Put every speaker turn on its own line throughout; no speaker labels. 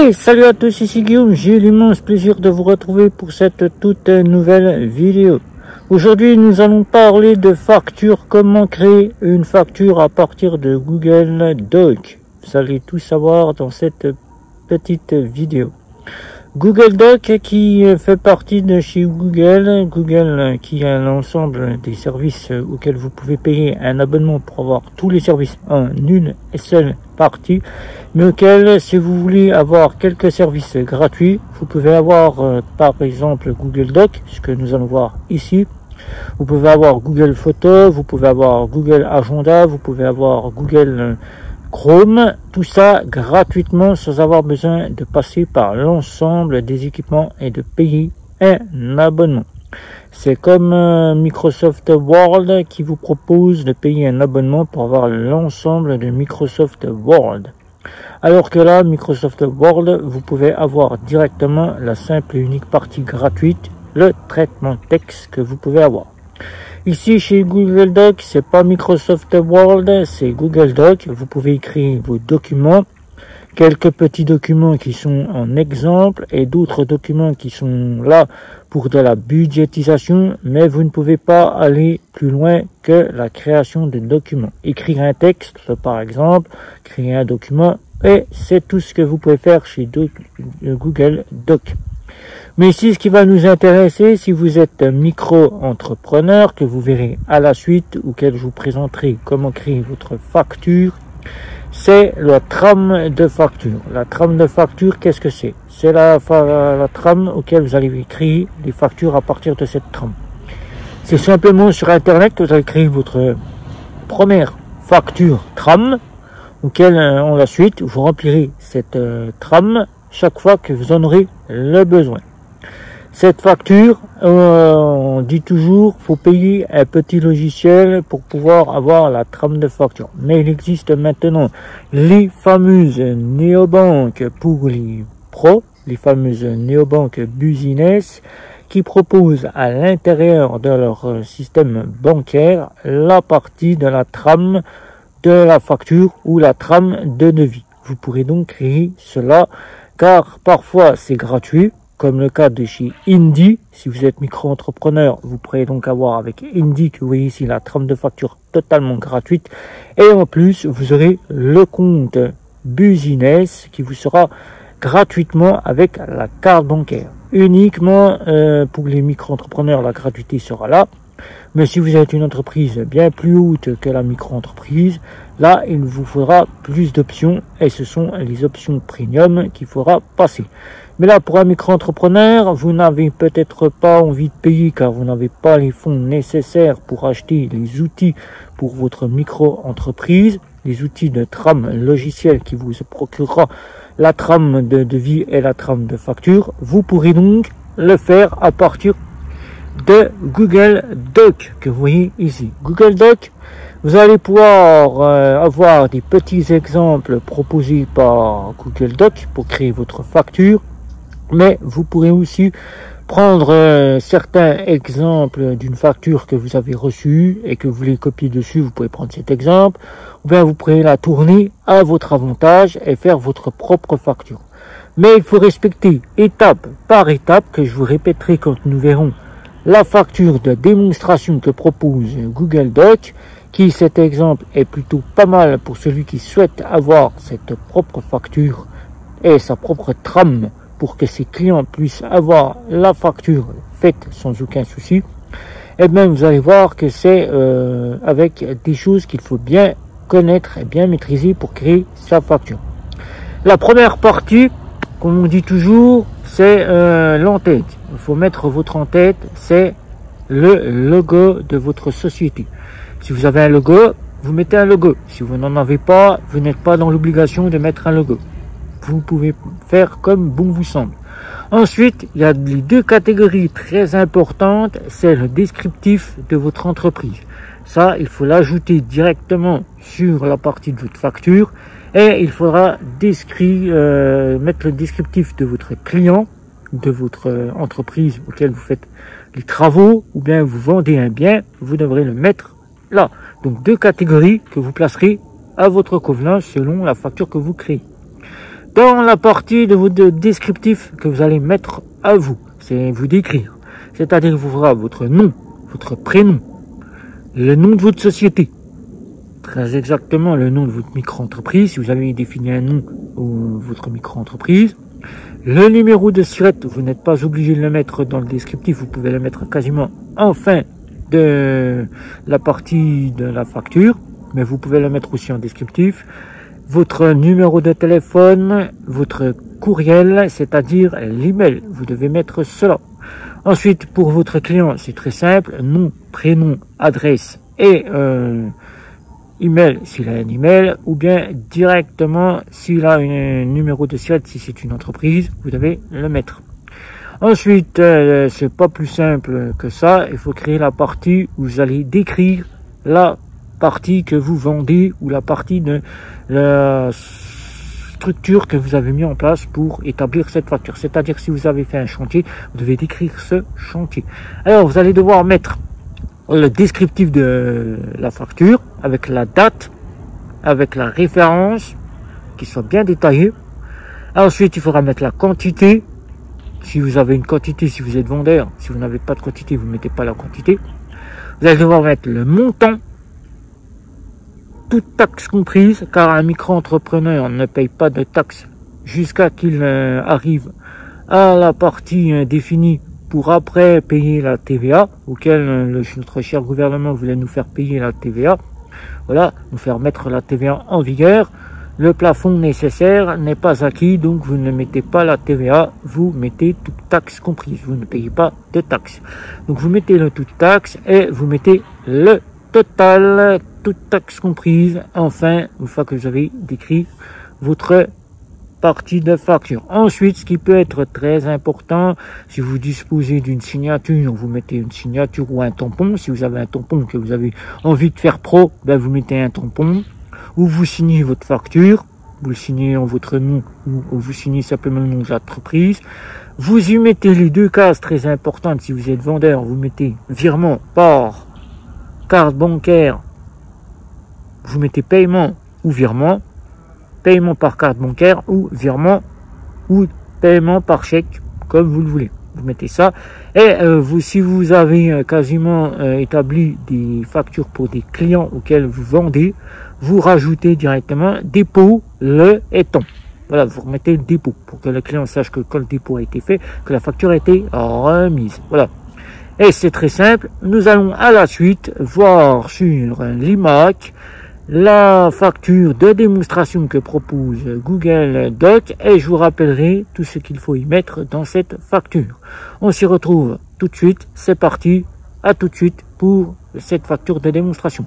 Hey, salut à tous, ici Guillaume, j'ai l'immense plaisir de vous retrouver pour cette toute nouvelle vidéo. Aujourd'hui, nous allons parler de facture, comment créer une facture à partir de Google Doc. Vous allez tout savoir dans cette petite vidéo. Google Doc qui fait partie de chez Google qui a l'ensemble des services auxquels vous pouvez payer un abonnement pour avoir tous les services en une seule partie, mais auquel, si vous voulez avoir quelques services gratuits, vous pouvez avoir par exemple Google Doc, ce que nous allons voir ici. Vous pouvez avoir Google Photos, vous pouvez avoir Google Agenda, vous pouvez avoir Google Chrome, tout ça gratuitement sans avoir besoin de passer par l'ensemble des équipements et de payer un abonnement. C'est comme Microsoft Word qui vous propose de payer un abonnement pour avoir l'ensemble de Microsoft Word. Alors que là, Microsoft Word, vous pouvez avoir directement la simple et unique partie gratuite, le traitement texte que vous pouvez avoir. Ici, chez Google Doc, c'est pas Microsoft Word, c'est Google Doc. Vous pouvez écrire vos documents, quelques petits documents qui sont en exemple et d'autres documents qui sont là pour de la budgétisation, mais vous ne pouvez pas aller plus loin que la création de documents. Écrire un texte, par exemple, créer un document, et c'est tout ce que vous pouvez faire chez Google Doc. Mais ici, ce qui va nous intéresser, si vous êtes micro-entrepreneur, que vous verrez à la suite, auquel je vous présenterai comment créer votre facture, c'est la trame de facture. La trame de facture, qu'est-ce que c'est? C'est la trame auquel vous allez créer les factures à partir de cette trame. C'est simplement sur Internet que vous allez créer votre première facture trame, auquel, en la suite, vous remplirez cette trame chaque fois que vous en aurez le besoin. Cette facture, on dit toujours, faut payer un petit logiciel pour pouvoir avoir la trame de facture. Mais il existe maintenant les fameuses néobanques pour les pros, les fameuses néobanques business, qui proposent à l'intérieur de leur système bancaire la partie de la trame de la facture ou la trame de devis. Vous pourrez donc créer cela, car parfois c'est gratuit, comme le cas de chez Indie. Si vous êtes micro-entrepreneur, vous pourrez donc avoir avec Indie, que vous voyez ici, la trame de facture totalement gratuite. Et en plus, vous aurez le compte business qui vous sera gratuitement avec la carte bancaire. Uniquement pour les micro-entrepreneurs, la gratuité sera là. Mais si vous êtes une entreprise bien plus haute que la micro-entreprise, là, il vous faudra plus d'options et ce sont les options premium qu'il faudra passer. Mais là, pour un micro-entrepreneur, vous n'avez peut-être pas envie de payer car vous n'avez pas les fonds nécessaires pour acheter les outils pour votre micro-entreprise, les outils de trame logiciel qui vous procurera la trame de devis et la trame de facture. Vous pourrez donc le faire à partir de Google Doc que vous voyez ici. Google Doc, vous allez pouvoir avoir des petits exemples proposés par Google Doc pour créer votre facture, mais vous pourrez aussi prendre certains exemples d'une facture que vous avez reçue et que vous voulez copier dessus. Vous pouvez prendre cet exemple, ou bien vous pourrez la tourner à votre avantage et faire votre propre facture. Mais il faut respecter étape par étape, que je vous répéterai quand nous verrons la facture de démonstration que propose Google Doc, qui cet exemple est plutôt pas mal pour celui qui souhaite avoir cette propre facture et sa propre trame pour que ses clients puissent avoir la facture faite sans aucun souci. Et bien vous allez voir que c'est avec des choses qu'il faut bien connaître et bien maîtriser pour créer sa facture. La première partie, comme on dit toujours, c'est l'entête. Il faut mettre votre en-tête, c'est le logo de votre société. Si vous avez un logo, vous mettez un logo. Si vous n'en avez pas, vous n'êtes pas dans l'obligation de mettre un logo. Vous pouvez faire comme bon vous semble. Ensuite, il y a les deux catégories très importantes, c'est le descriptif de votre entreprise. Ça, il faut l'ajouter directement sur la partie de votre facture et il faudra mettre le descriptif de votre client, de votre entreprise auquel vous faites les travaux ou bien vous vendez un bien, vous devrez le mettre là. Donc deux catégories que vous placerez à votre convenance selon la facture que vous créez. dans la partie de votre descriptif que vous allez mettre à vous, c'est vous décrire. C'est-à-dire vous verrez votre nom, votre prénom, le nom de votre société, très exactement le nom de votre micro-entreprise, si vous avez défini un nom ou votre micro-entreprise. Le numéro de SIRET, vous n'êtes pas obligé de le mettre dans le descriptif, vous pouvez le mettre quasiment en fin de la partie de la facture, mais vous pouvez le mettre aussi en descriptif. Votre numéro de téléphone, votre courriel, c'est-à-dire l'email, vous devez mettre cela. Ensuite, pour votre client, c'est très simple, nom, prénom, adresse et email s'il a un email, ou bien directement s'il a un numéro de SIRET, si c'est une entreprise, vous devez le mettre. Ensuite, c'est pas plus simple que ça, il faut créer la partie où vous allez décrire la partie que vous vendez ou la partie de la structure que vous avez mis en place pour établir cette facture. C'est-à-dire si vous avez fait un chantier, vous devez décrire ce chantier. Alors vous allez devoir mettre le descriptif de la facture avec la date, avec la référence qui soit bien détaillée. Ensuite il faudra mettre la quantité. Si vous avez une quantité, si vous êtes vendeur, si vous n'avez pas de quantité, vous ne mettez pas la quantité. Vous allez devoir mettre le montant, toute taxe comprise, car un micro-entrepreneur ne paye pas de taxes jusqu'à qu'il arrive à la partie définie pour après payer la TVA, auquel notre cher gouvernement voulait nous faire payer la TVA. Voilà, nous faire mettre la TVA en vigueur. Le plafond nécessaire n'est pas acquis, donc vous ne mettez pas la TVA, vous mettez toute taxe comprise, vous ne payez pas de taxes. Donc vous mettez le toute taxe et vous mettez le total, toute taxe comprise, enfin, une fois que vous avez décrit votre partie de facture. Ensuite, ce qui peut être très important, si vous disposez d'une signature, vous mettez une signature ou un tampon. Si vous avez un tampon que vous avez envie de faire pro, ben vous mettez un tampon. Ou vous signez votre facture, vous le signez en votre nom ou vous signez simplement le nom de l'entreprise. Vous y mettez les deux cases très importantes. Si vous êtes vendeur, vous mettez virement par carte bancaire, vous mettez paiement ou virement, paiement par carte bancaire ou virement ou paiement par chèque, comme vous le voulez. Vous mettez ça. Et vous, si vous avez quasiment établi des factures pour des clients auxquels vous vendez, vous rajoutez directement dépôt le étant. Voilà, vous remettez le dépôt pour que le client sache que quand le dépôt a été fait, que la facture a été remise. Voilà. Et c'est très simple. Nous allons à la suite voir sur l'IMAC la facture de démonstration que propose Google Doc et je vous rappellerai tout ce qu'il faut y mettre dans cette facture. On s'y retrouve tout de suite. C'est parti. À tout de suite pour cette facture de démonstration.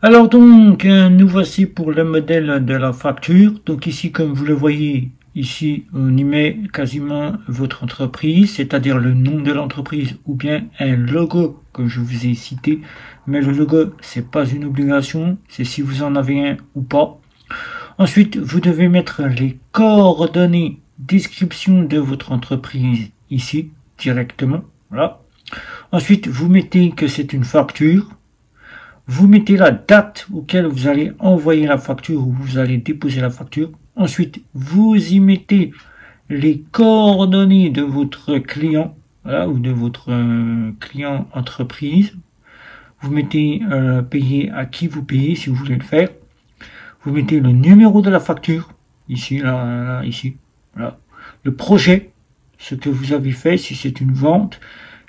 Alors donc, nous voici pour le modèle de la facture. Donc ici, comme vous le voyez, ici on y met quasiment votre entreprise, c'est-à-dire le nom de l'entreprise ou bien un logo que je vous ai cité. Mais le logo, c'est pas une obligation, c'est si vous en avez un ou pas. Ensuite, vous devez mettre les coordonnées description de votre entreprise ici, directement. Voilà. Ensuite, vous mettez que c'est une facture. Vous mettez la date auquel vous allez envoyer la facture ou vous allez déposer la facture. Ensuite, vous y mettez les coordonnées de votre client, voilà, ou de votre client entreprise. Vous mettez payer à qui vous payez si vous voulez le faire. Vous mettez le numéro de la facture, ici, là, ici. Voilà. Le projet, ce que vous avez fait, si c'est une vente.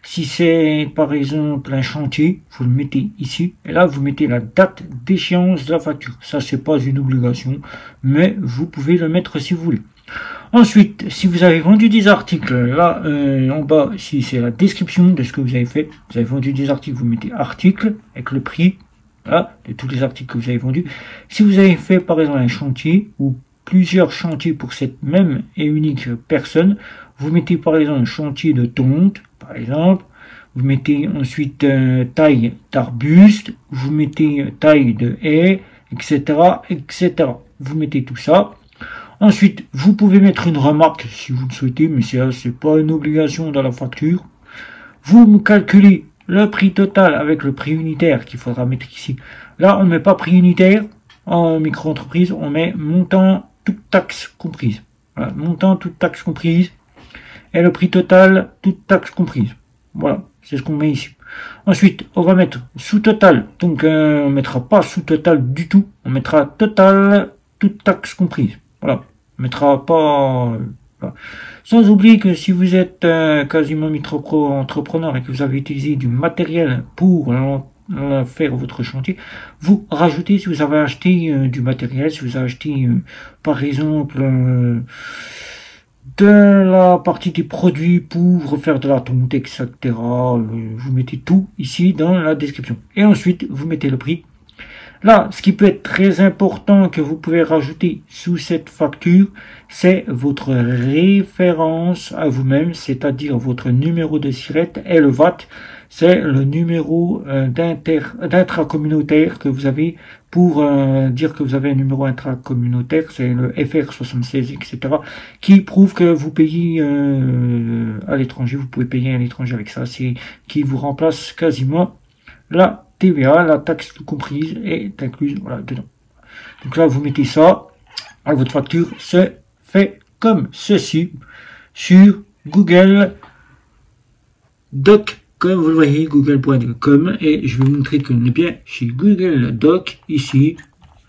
Si c'est par exemple un chantier, vous le mettez ici. Et là, vous mettez la date d'échéance de la facture. Ça, c'est pas une obligation, mais vous pouvez le mettre si vous voulez. Ensuite, si vous avez vendu des articles, là, en bas, si c'est la description de ce que vous avez fait. Vous avez vendu des articles, vous mettez article avec le prix, là, de tous les articles que vous avez vendus. Si vous avez fait par exemple un chantier ou plusieurs chantiers pour cette même et unique personne, vous mettez par exemple un chantier de tonte, par exemple, vous mettez ensuite taille d'arbuste, vous mettez taille de haie, etc., etc. Vous mettez tout ça. Ensuite, vous pouvez mettre une remarque si vous le souhaitez, mais c'est pas une obligation dans la facture. Vous calculez le prix total avec le prix unitaire qu'il faudra mettre ici. Là, on ne met pas prix unitaire en micro-entreprise, on met montant toutes taxes comprises. Voilà, montant, toutes taxes comprises. Et le prix total, toutes taxes comprises. Voilà, c'est ce qu'on met ici. Ensuite, on va mettre sous total. Donc, on mettra pas sous total du tout. On mettra total, toutes taxes comprises. Voilà, on mettra pas... voilà. Sans oublier que si vous êtes quasiment micro-entrepreneur et que vous avez utilisé du matériel pour faire votre chantier, vous rajoutez, si vous avez acheté du matériel, si vous avez acheté par exemple de la partie des produits pour refaire de la tonte, etc. Vous mettez tout ici dans la description. Et ensuite, vous mettez le prix. Là, ce qui peut être très important que vous pouvez rajouter sous cette facture, c'est votre référence à vous-même, c'est-à-dire votre numéro de SIRET et le VAT, c'est le numéro d'intracommunautaire que vous avez pour dire que vous avez un numéro intracommunautaire, c'est le FR76, etc., qui prouve que vous payez à l'étranger, vous pouvez payer à l'étranger avec ça, c'est qui vous remplace quasiment la TVA, la taxe comprise est incluse voilà, dedans. Donc là, vous mettez ça, à votre facture, c'est fait comme ceci sur Google Doc, comme vous le voyez, google.com, et je vais vous montrer qu'on est bien chez Google Doc ici.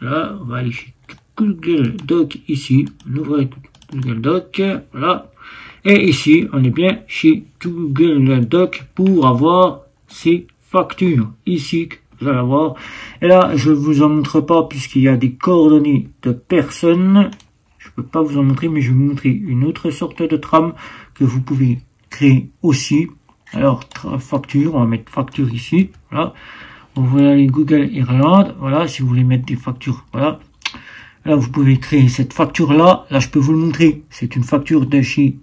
Là, on va aller chez Google Doc ici, on ouvre Google Doc, voilà. Et ici, on est bien chez Google Doc pour avoir ces facture ici, vous allez voir. Et là, je ne vous en montre pas puisqu'il y a des coordonnées de personnes. Je peux pas vous en montrer, mais je vais vous montrer une autre sorte de trame que vous pouvez créer aussi. Alors, facture, on va mettre facture ici. Voilà. On va aller Google Irlande. Voilà, si vous voulez mettre des factures. Voilà. Là, vous pouvez créer cette facture-là. Là, je peux vous le montrer. C'est une facture de chez...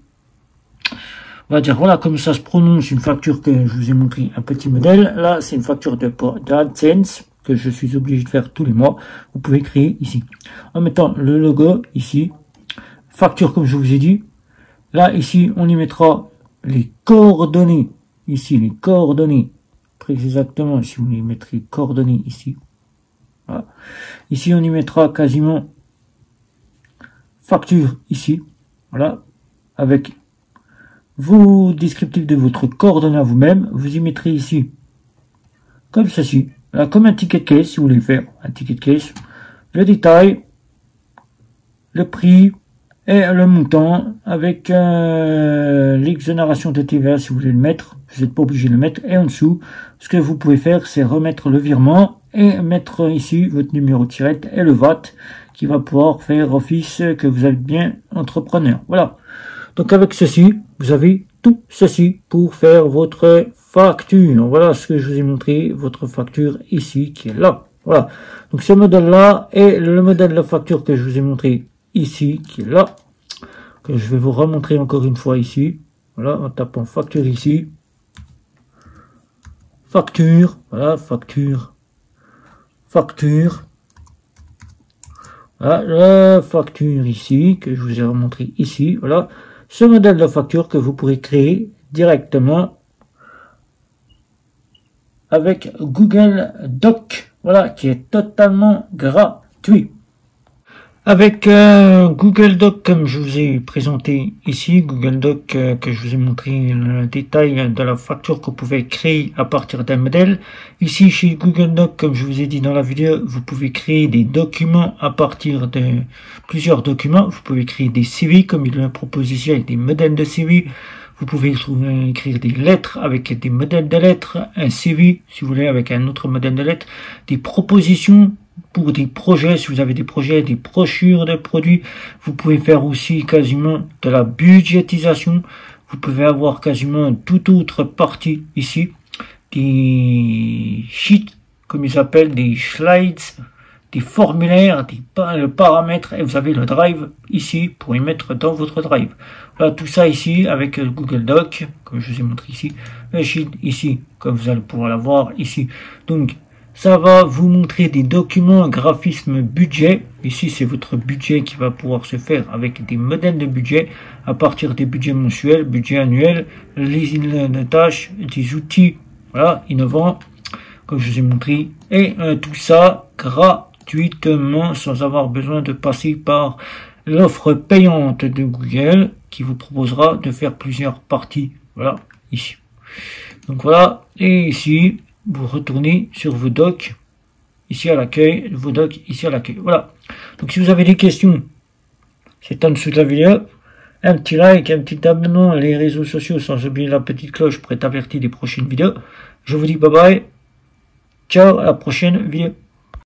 On va dire, voilà, comme ça se prononce, une facture que je vous ai montré un petit modèle. Là, c'est une facture d'AdSense que je suis obligé de faire tous les mois. Vous pouvez créer ici. En mettant le logo ici. Facture, comme je vous ai dit. Là, ici, on y mettra les coordonnées. Ici, les coordonnées. Très exactement, si vous y mettrez coordonnées ici. Voilà. Ici, on y mettra quasiment facture ici. Voilà. Avec vos descriptifs de votre coordonnée à vous-même, vous y mettrez ici, comme ceci, là, comme un ticket de caisse, si vous voulez faire un ticket de caisse, le détail, le prix et le montant, avec l'exonération de TVA, si vous voulez le mettre, vous n'êtes pas obligé de le mettre, et en dessous, ce que vous pouvez faire, c'est remettre le virement, et mettre ici votre numéro de SIRET et le VAT, qui va pouvoir faire office que vous êtes bien entrepreneur. Voilà. Donc avec ceci, vous avez tout ceci pour faire votre facture. Voilà ce que je vous ai montré, votre facture ici qui est là. Voilà. Donc ce modèle-là est le modèle de la facture que je vous ai montré ici qui est là. Que je vais vous remontrer encore une fois ici. Voilà, en tapant facture ici. Facture, voilà, facture. Facture. Voilà, la facture ici que je vous ai remontré ici. Voilà. Ce modèle de facture que vous pourrez créer directement avec Google Doc, voilà, qui est totalement gratuit. Avec Google Doc, comme je vous ai présenté ici, Google Doc que je vous ai montré le détail de la facture que vous pouvez créer à partir d'un modèle. Ici, chez Google Doc, comme je vous ai dit dans la vidéo, vous pouvez créer des documents à partir de plusieurs documents. Vous pouvez créer des CV, comme il le propose ici, avec des modèles de CV. Vous pouvez écrire des lettres avec des modèles de lettres, un CV, si vous voulez, avec un autre modèle de lettres, des propositions pour des projets, si vous avez des projets, des brochures de produits. Vous pouvez faire aussi quasiment de la budgétisation. Vous pouvez avoir quasiment toute autre partie ici, des sheets, comme ils s'appellent, des slides, des formulaires, des paramètres, et vous avez le drive ici pour y mettre dans votre drive. Voilà, tout ça ici avec Google Doc, comme je vous ai montré ici, le sheet ici, comme vous allez pouvoir l'avoir ici. Donc, ça va vous montrer des documents graphisme budget. Ici, c'est votre budget qui va pouvoir se faire avec des modèles de budget à partir des budgets mensuels, budget annuel, les de tâches, des outils, voilà, innovants, comme je vous ai montré. Et tout ça gratuitement, sans avoir besoin de passer par l'offre payante de Google qui vous proposera de faire plusieurs parties. Voilà, ici. Donc voilà, et ici, vous retournez sur vos docs, ici à l'accueil, vos docs, ici à l'accueil. Voilà. Donc si vous avez des questions, c'est en dessous de la vidéo. Un petit like, un petit abonnement, les réseaux sociaux, sans oublier la petite cloche pour être averti des prochaines vidéos. Je vous dis bye bye. Ciao, à la prochaine vidéo.